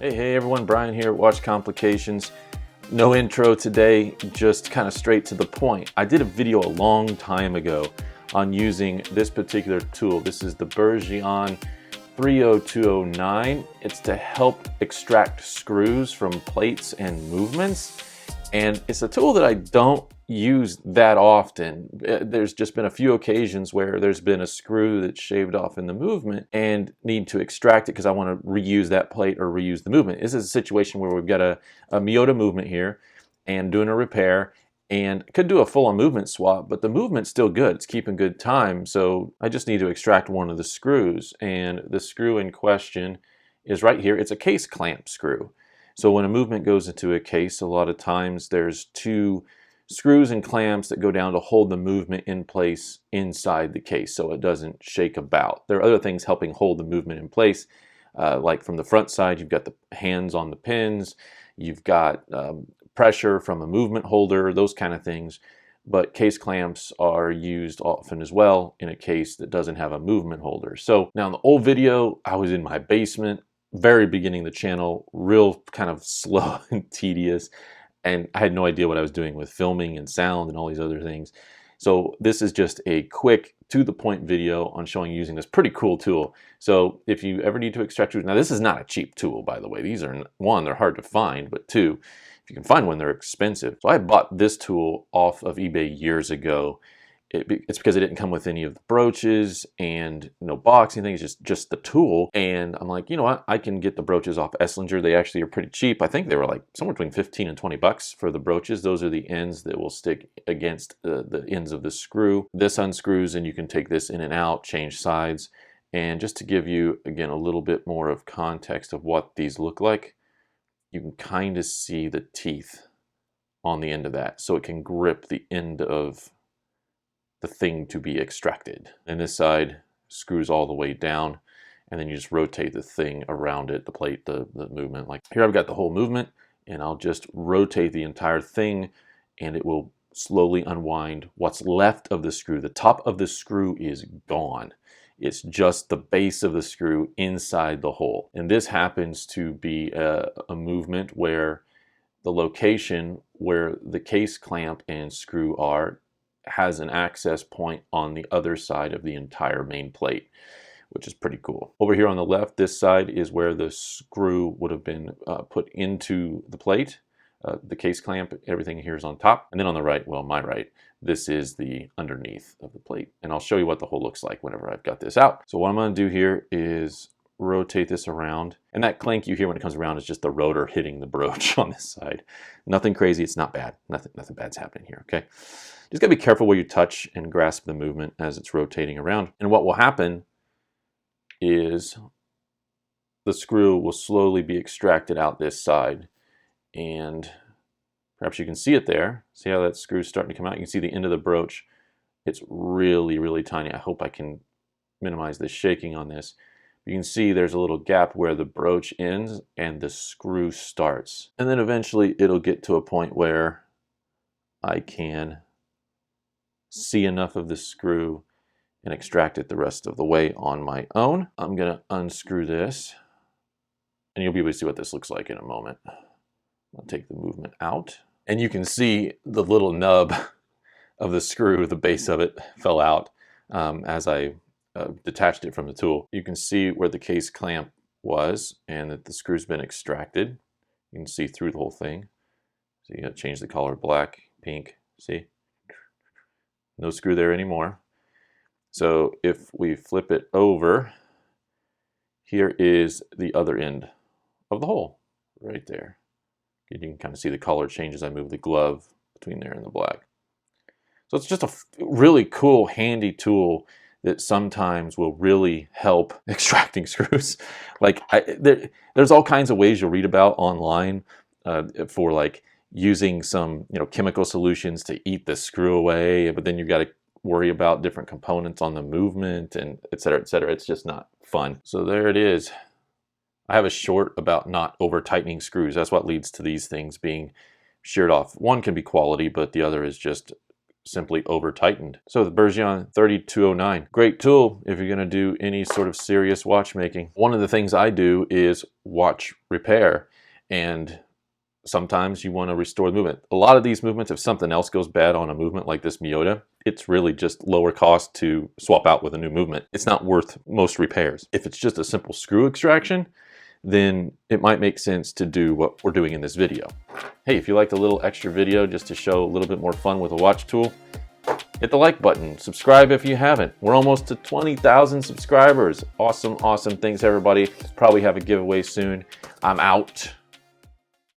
Hey everyone, Brian here at Watch Complications. No intro today, just kind of straight to the point. I did a video a long time ago on using this particular tool. This is the Bergeon 30209. It's to help extract screws from plates and movements. And it's a tool that I don't use that often. There's just been a few occasions where there's been a screw that's shaved off in the movement and need to extract it because I want to reuse that plate or reuse the movement. This is a situation where we've got a Miyota movement here and doing a repair, and could do a full-on movement swap, but the movement's still good. It's keeping good time, so I just need to extract one of the screws, and the screw in question is right here. It's a case clamp screw. So when a movement goes into a case, a lot of times there's two screws and clamps that go down to hold the movement in place inside the case so it doesn't shake about. There are other things helping hold the movement in place, like from the front side, you've got the hands on the pins, you've got pressure from a movement holder, those kind of things. But case clamps are used often as well in a case that doesn't have a movement holder. So now in the old video, I was in my basement, very beginning of the channel, real kind of slow and tedious. And I had no idea what I was doing with filming and sound and all these other things. So this is just a quick to the point video on showing using this pretty cool tool. So if you ever need to extract screws, now this is not a cheap tool, by the way. These are, one, they're hard to find, but two, if you can find one, they're expensive. So I bought this tool off of eBay years ago. It's because it didn't come with any of the broaches and no box, anything. It's just the tool. And I'm like, you know what? I can get the broaches off Esslinger. They actually are pretty cheap. I think they were like somewhere between 15 and 20 bucks for the broaches. Those are the ends that will stick against the ends of the screw. This unscrews and you can take this in and out, change sides. And just to give you, again, a little bit more of context of what these look like, you can kind of see the teeth on the end of that. So it can grip the end of the thing to be extracted. And this side screws all the way down, and then you just rotate the thing around it, the plate, the movement. Like here I've got the whole movement, and I'll just rotate the entire thing, and it will slowly unwind what's left of the screw. The top of the screw is gone. It's just the base of the screw inside the hole. And this happens to be a movement where the location where the case clamp and screw are has an access point on the other side of the entire main plate, which is pretty cool. Over here on the left, this side is where the screw would have been put into the plate. The case clamp, everything here is on top. And then on the right, well, my right, this is the underneath of the plate. And I'll show you what the hole looks like whenever I've got this out. So what I'm gonna do here is rotate this around. And that clank you hear when it comes around is just the rotor hitting the broach on this side. Nothing crazy, it's not bad. Nothing bad's happening here, okay? Just gotta be careful where you touch and grasp the movement as it's rotating around. And what will happen is the screw will slowly be extracted out this side. And perhaps you can see it there. See how that screw's starting to come out? You can see the end of the broach. It's really, really tiny. I hope I can minimize the shaking on this. You can see there's a little gap where the broach ends and the screw starts. And then eventually it'll get to a point where I can see enough of the screw and extract it the rest of the way on my own. I'm gonna unscrew this, and you'll be able to see what this looks like in a moment. I'll take the movement out, and you can see the little nub of the screw, the base of it fell out as I detached it from the tool. You can see where the case clamp was and that the screw's been extracted. You can see through the whole thing. So you gotta change the color black, pink, see? No screw there anymore. So if we flip it over, here is the other end of the hole, right there. You can kind of see the color change as I move the glove between there and the black. So it's just a really cool, handy tool that sometimes will really help extracting screws. Like there's all kinds of ways you'll read about online for like using some chemical solutions to eat the screw away, but then you've got to worry about different components on the movement and et cetera, et cetera. It's just not fun. So there it is. I have a short about not over tightening screws. That's what leads to these things being sheared off. One can be quality, but the other is just simply over tightened. So the Bergeon 3209, great tool if you're going to do any sort of serious watchmaking. One of the things I do is watch repair, and sometimes you want to restore the movement. A lot of these movements, if something else goes bad on a movement like this Miyota, it's really just lower cost to swap out with a new movement. It's not worth most repairs. If it's just a simple screw extraction, then it might make sense to do what we're doing in this video. Hey, if you liked a little extra video just to show a little bit more fun with a watch tool, hit the like button, subscribe if you haven't. We're almost to 20,000 subscribers. Awesome, awesome. Thanks everybody. Probably have a giveaway soon. I'm out.